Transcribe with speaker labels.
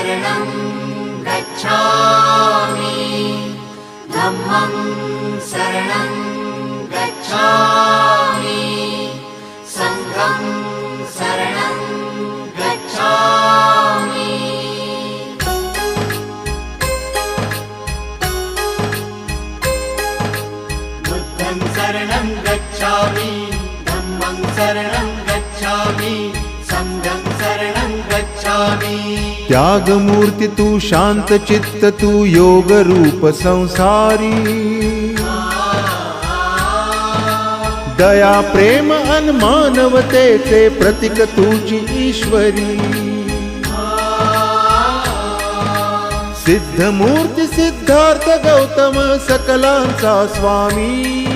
Speaker 1: शरणं गच्छामि धम्मं शरणं गच्छामि संघं शरणं गच्छामि बुद्धं शरणं गच्छामि धम्मं शरणं गच्छामि संघं शरणं गच्छामि।
Speaker 2: त्याग मूर्ति तू शांत चित्त तू योग रूप संसारी दया प्रेम अन मानवतेचे प्रतीक तुझी ईश्वरी सिद्ध मूर्ती सिद्धार्थ गौतम सकलांचा स्वामी